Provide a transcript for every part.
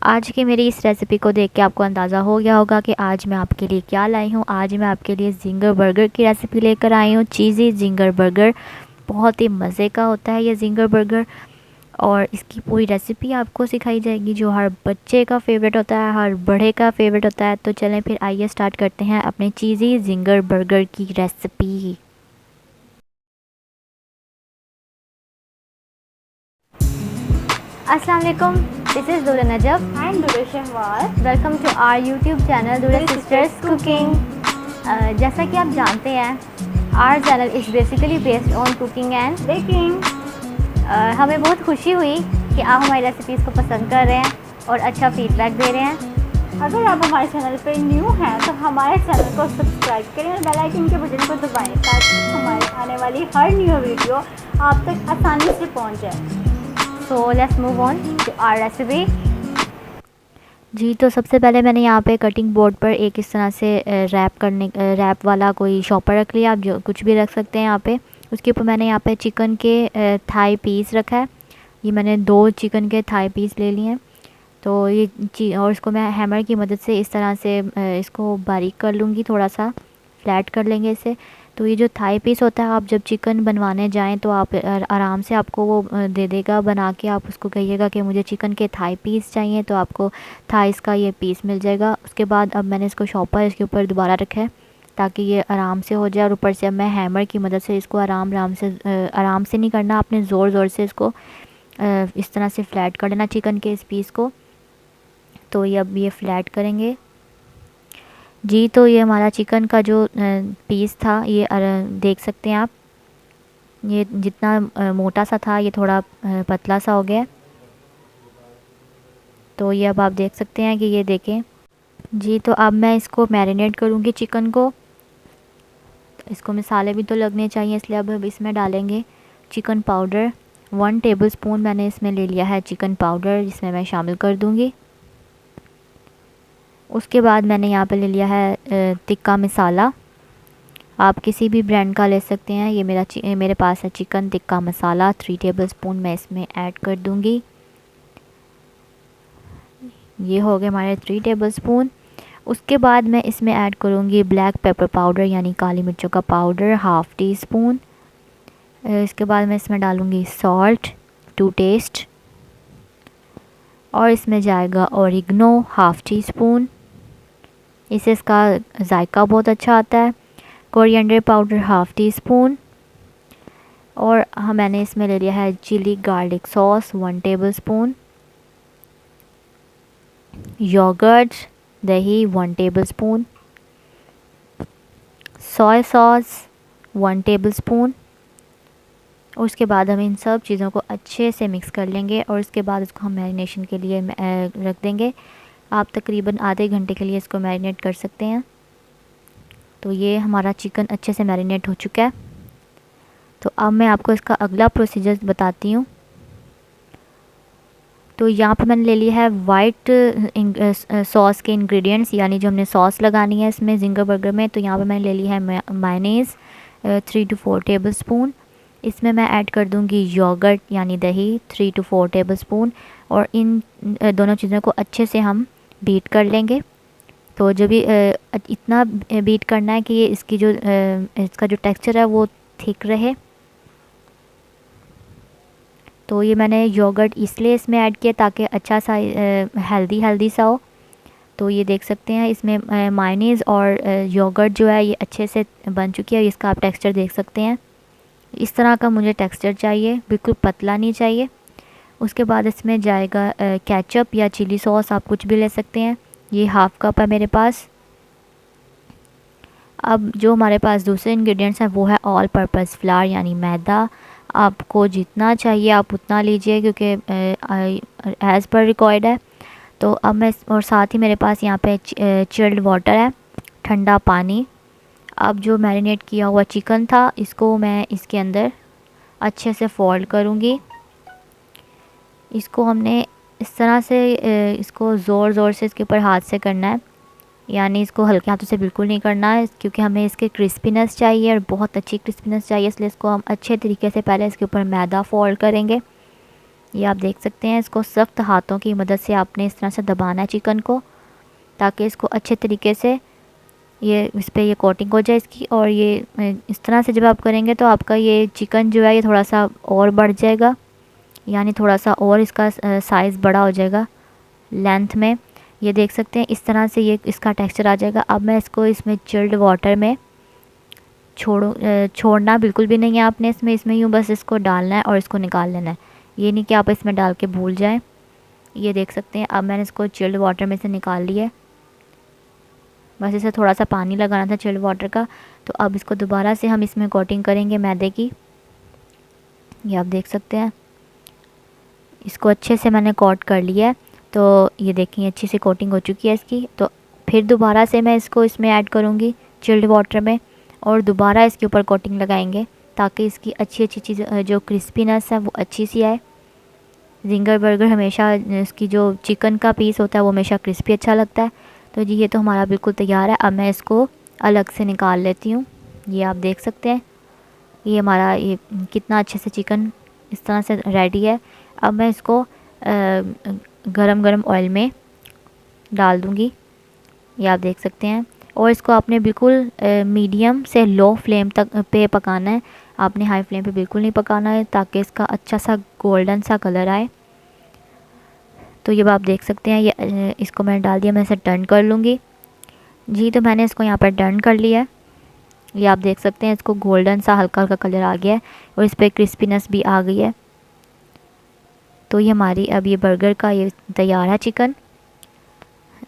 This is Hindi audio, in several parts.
आज की मेरी इस रेसिपी को देख के आपको अंदाज़ा हो गया होगा कि आज मैं आपके लिए क्या लाई हूँ। आज मैं आपके लिए जिंगर बर्गर की रेसिपी लेकर आई हूँ। चीज़ी जिंगर बर्गर बहुत ही मज़े का होता है ये जिंगर बर्गर, और इसकी पूरी रेसिपी आपको सिखाई जाएगी जो हर बच्चे का फेवरेट होता है, हर बड़े का फेवरेट होता है। तो चलें फिर आइए स्टार्ट करते हैं अपने चीज़ी जिंगर बर्गर की रेसिपी। अस्सलाम वालेकुम, this is Dur Najab and Dur Shahwaz. Welcome to our YouTube channel Dur sisters cooking. जैसा कि आप जानते हैं, our channel is basically based on cooking and baking. हमें बहुत खुशी हुई कि आप हमारी रेसिपीज़ को पसंद कर रहे हैं और अच्छा फीडबैक दे रहे हैं। अगर आप हमारे चैनल पे न्यू हैं तो हमारे चैनल को सब्सक्राइब करें और बेल आइकन के बटन को दबाएं ताकि हमारी आने वाली हर न्यू वीडियो आप तक आसानी से पहुंच जाए। So let's move on to our recipe. जी, तो सबसे पहले मैंने यहाँ पे कटिंग बोर्ड पर एक इस तरह से रैप वाला कोई शॉपर रख लिया। आप जो कुछ भी रख सकते हैं यहाँ पे। उसके ऊपर मैंने यहाँ पे चिकन के थाई पीस रखा है। ये मैंने 2 चिकन के थाई पीस ले लिए हैं। तो ये और इसको मैं हैमर की मदद से इस तरह से इसको बारीक कर लूँगी, थोड़ा सा फ्लैट कर लेंगे इसे। तो ये जो थाई पीस होता है, आप जब चिकन बनवाने जाएं तो आप आराम से आपको वो दे देगा बना के। आप उसको कहिएगा कि मुझे चिकन के थाई पीस चाहिए, तो आपको थाइस का ये पीस मिल जाएगा। उसके बाद अब मैंने इसको शॉपर इसके ऊपर दोबारा रखा है ताकि ये आराम से हो जाए। और ऊपर से अब मैं हैमर की मदद से इसको आराम से नहीं करना, आपने ज़ोर ज़ोर से इसको इस तरह से फ्लैट कर लेना चिकन के इस पीस को। तो ये अब ये फ्लैट करेंगे जी। तो ये हमारा चिकन का जो पीस था, ये देख सकते हैं आप, ये जितना मोटा सा था ये थोड़ा पतला सा हो गया। तो ये अब आप देख सकते हैं कि ये देखें जी। तो अब मैं इसको मैरिनेट करूँगी चिकन को। इसको मसाले भी तो लगने चाहिए, इसलिए अब इसमें डालेंगे चिकन पाउडर। 1 टेबलस्पून मैंने इसमें ले लिया है चिकन पाउडर, जिसमें मैं शामिल कर दूँगी। उसके बाद मैंने यहाँ पे ले लिया है टिक्का मसाला। आप किसी भी ब्रांड का ले सकते हैं। ये मेरे पास है चिकन टिक्का मसाला 3 टेबलस्पून मैं इसमें ऐड कर दूँगी। ये हो गए हमारे 3 टेबलस्पून। उसके बाद मैं इसमें ऐड करूँगी ब्लैक पेपर पाउडर यानी काली मिर्चों का पाउडर 1/2 टीस्पून। इसके बाद मैं इसमें डालूँगी सॉल्ट टू टेस्ट, और इसमें जाएगा ऑरिगनो 1/2 टीस्पून। इससे इसका जायका बहुत अच्छा आता है। Coriander powder 1/2 teaspoon. और मैंने इसमें ले लिया है chilli garlic sauce 1 tablespoon. Yoghurt दही 1 टेबलस्पून। Soya sauce 1 tablespoon. और उसके बाद हम इन सब चीज़ों को अच्छे से मिक्स कर लेंगे और इसके बाद इसको हम मैरिनेशन के लिए रख देंगे। आप तकरीबन आधे घंटे के लिए इसको मैरिनेट कर सकते हैं। तो ये हमारा चिकन अच्छे से मैरिनेट हो चुका है। तो अब मैं आपको इसका अगला प्रोसीजर बताती हूँ। तो यहाँ पर मैंने ले लिया है वाइट सॉस के इंग्रेडिएंट्स, यानी जो हमने सॉस लगानी है इसमें जिंगर बर्गर में। तो यहाँ पर मैंने ले लिया है मायोनीज़ 3 to 4 टेबलस्पून। इसमें मैं ऐड कर दूँगी योगर्ट यानी दही 3 to 4 टेबलस्पून। और इन दोनों चीज़ों को अच्छे से हम बीट कर लेंगे। तो जब भी इतना बीट करना है कि ये इसका जो टेक्सचर है वो थिक रहे। तो ये मैंने योगर्ट इसलिए इसमें ऐड किया ताकि अच्छा सा हेल्दी सा हो। तो ये देख सकते हैं इसमें मायोनीज़ और योगर्ट जो है ये अच्छे से बन चुकी है। इसका आप टेक्सचर देख सकते हैं, इस तरह का मुझे टेक्सचर चाहिए, बिल्कुल पतला नहीं चाहिए। उसके बाद इसमें जाएगा केचप या चिली सॉस, आप कुछ भी ले सकते हैं। ये 1/2 कप है मेरे पास। अब जो हमारे पास दूसरे इंग्रेडिएंट्स हैं वो है ऑल पर्पस फ्लावर यानी मैदा। आपको जितना चाहिए आप उतना लीजिए क्योंकि एज़ पर रिक्वायर्ड है। तो अब मैं और साथ ही मेरे पास यहाँ पे चिल्ड वाटर है, ठंडा पानी। अब जो मैरिनेट किया हुआ चिकन था इसको मैं इसके अंदर अच्छे से फोल्ड करूँगी। इसको हमने इस तरह से इसको ज़ोर से इसके ऊपर हाथ से करना है, यानी इसको हल्के हाथों से बिल्कुल नहीं करना है क्योंकि हमें इसके क्रिस्पीनेस चाहिए और बहुत अच्छी क्रिस्पीनेस चाहिए। इसलिए इसको हम अच्छे तरीके से पहले इसके ऊपर मैदा फोल्ड करेंगे। ये आप देख सकते हैं। इसको सख्त हाथों की मदद से आपने इस तरह से दबाना है चिकन को, ताकि इसको अच्छे तरीके से ये इस पर ये कोटिंग हो जाए इसकी। और ये इस तरह से जब आप करेंगे तो आपका ये चिकन जो है ये थोड़ा सा और बढ़ जाएगा, यानी थोड़ा सा और इसका साइज़ बड़ा हो जाएगा लेंथ में। ये देख सकते हैं इस तरह से ये इसका टेक्सचर आ जाएगा। अब मैं इसको इसमें चिल्ड वाटर में छोड़ना बिल्कुल भी नहीं है आपने इसमें यूँ बस इसको डालना है और इसको निकाल लेना है। ये नहीं कि आप इसमें डाल के भूल जाएं। ये देख सकते हैं अब मैंने इसको चिल्ड वाटर में से निकाल लिया है। बस इसे थोड़ा सा पानी लगाना था चिल्ड वाटर का। तो अब इसको दोबारा से हम इसमें कोटिंग करेंगे मैदे की। ये आप देख सकते हैं इसको अच्छे से मैंने कोट कर लिया है। तो ये देखें अच्छी सी कोटिंग हो चुकी है इसकी। तो फिर दोबारा से मैं इसको इसमें ऐड करूँगी चिल्ड वाटर में, और दोबारा इसके ऊपर कोटिंग लगाएंगे ताकि इसकी अच्छी चीज़ जो क्रिस्पीनेस है वो अच्छी सी आए। जिंगर बर्गर हमेशा इसकी जो चिकन का पीस होता है वो हमेशा क्रिस्पी अच्छा लगता है। तो जी ये तो हमारा बिल्कुल तैयार है। अब मैं इसको अलग से निकाल लेती हूँ। ये आप देख सकते हैं ये हमारा ये कितना अच्छे से चिकन इस तरह से रेडी है। अब मैं इसको गरम गरम ऑयल में डाल दूँगी। ये आप देख सकते हैं। और इसको आपने बिल्कुल मीडियम से लो फ्लेम तक पे पकाना है। आपने हाई फ्लेम पे बिल्कुल नहीं पकाना है, ताकि इसका अच्छा सा गोल्डन सा कलर आए। तो ये आप देख सकते हैं ये इसको मैंने डाल दिया। मैं इसे टर्न कर लूँगी। जी तो मैंने इसको यहाँ पर टर्न कर लिया है। ये आप देख सकते हैं इसको गोल्डन सा हल्का हल्का कलर आ गया है और इस पर क्रिस्पीनेस भी आ गई है। तो ये हमारी अब ये बर्गर का ये तैयार है चिकन।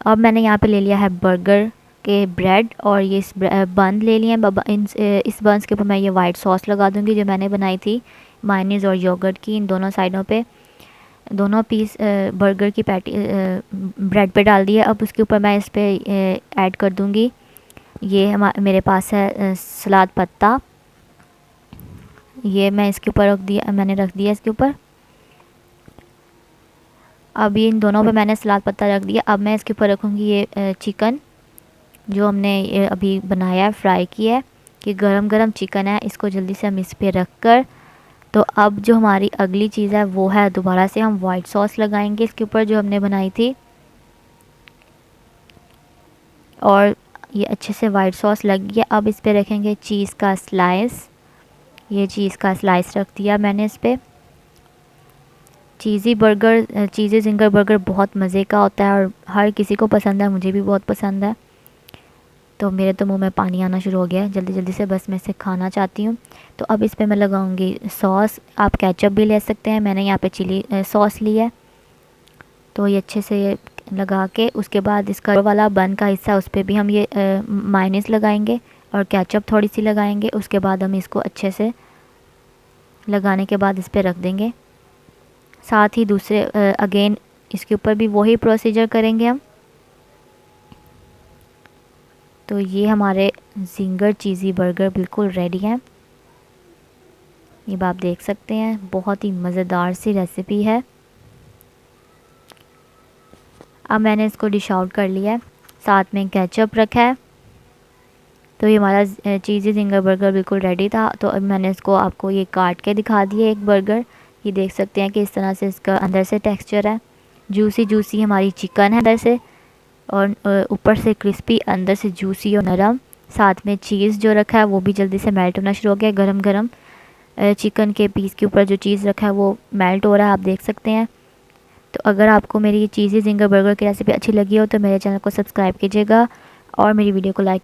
अब मैंने यहाँ पे ले लिया है बर्गर के ब्रेड और ये इस बन ले लिए हैं। इस बंस के ऊपर मैं ये वाइट सॉस लगा दूँगी जो मैंने बनाई थी मायोनीज़ और योगर्ट की। इन दोनों साइडों पे दोनों पीस बर्गर की पैटी ब्रेड पे डाल दिया। अब उसके ऊपर मैं इस पर ऐड कर दूँगी ये मेरे पास है सलाद पत्ता। ये मैं इसके ऊपर मैंने रख दिया इसके ऊपर। अब ये इन दोनों पे मैंने सलाद पत्ता रख दिया। अब मैं इसके ऊपर रखूँगी ये चिकन जो हमने अभी बनाया है, फ्राई किया है। कि गरम गरम चिकन है, इसको जल्दी से हम इस पर रख कर। तो अब जो हमारी अगली चीज़ है वो है दोबारा से हम वाइट सॉस लगाएंगे इसके ऊपर जो हमने बनाई थी। और ये अच्छे से वाइट सॉस लग गया। अब इस पर रखेंगे चीज़ का स्लाइस। ये चीज़ का स्लाइस रख दिया मैंने इस पर। चीज़ी जिंगर बर्गर बहुत मज़े का होता है और हर किसी को पसंद है, मुझे भी बहुत पसंद है। तो मेरे तो मुंह में पानी आना शुरू हो गया है जल्दी जल्दी से, बस मैं इसे खाना चाहती हूँ। तो अब इस पर मैं लगाऊंगी सॉस। आप केचप भी ले सकते हैं, मैंने यहाँ पे चिली सॉस ली है। तो ये अच्छे से ये लगा के उसके बाद इसका वाला बन का हिस्सा उस पर भी हम ये मायोनीज़ लगाएंगे और केचप थोड़ी सी लगाएंगे। उसके बाद हम इसको अच्छे से लगाने के बाद इस पर रख देंगे। साथ ही दूसरे अगेन इसके ऊपर भी वही प्रोसीजर करेंगे हम। तो ये हमारे जिंगर चीज़ी बर्गर बिल्कुल रेडी हैं। ये आप देख सकते हैं बहुत ही मज़ेदार सी रेसिपी है। अब मैंने इसको डिश आउट कर लिया है, साथ में केचप रखा है। तो ये हमारा चीज़ी जिंगर बर्गर बिल्कुल रेडी था। तो अब मैंने इसको आपको ये काट के दिखा दिया एक बर्गर। ये देख सकते हैं कि इस तरह से इसका अंदर से टेक्सचर है, जूसी जूसी हमारी चिकन है अंदर से, और ऊपर से क्रिस्पी, अंदर से जूसी और नरम। साथ में चीज़ जो रखा है वो भी जल्दी से मेल्ट होना शुरू हो गया। गरम गरम चिकन के पीस के ऊपर जो चीज़ रखा है वो मेल्ट हो रहा है, आप देख सकते हैं। तो अगर आपको मेरी ये चीज़ी जिंगर बर्गर की रेसिपी अच्छी लगी हो तो मेरे चैनल को सब्सक्राइब कीजिएगा और मेरी वीडियो को लाइक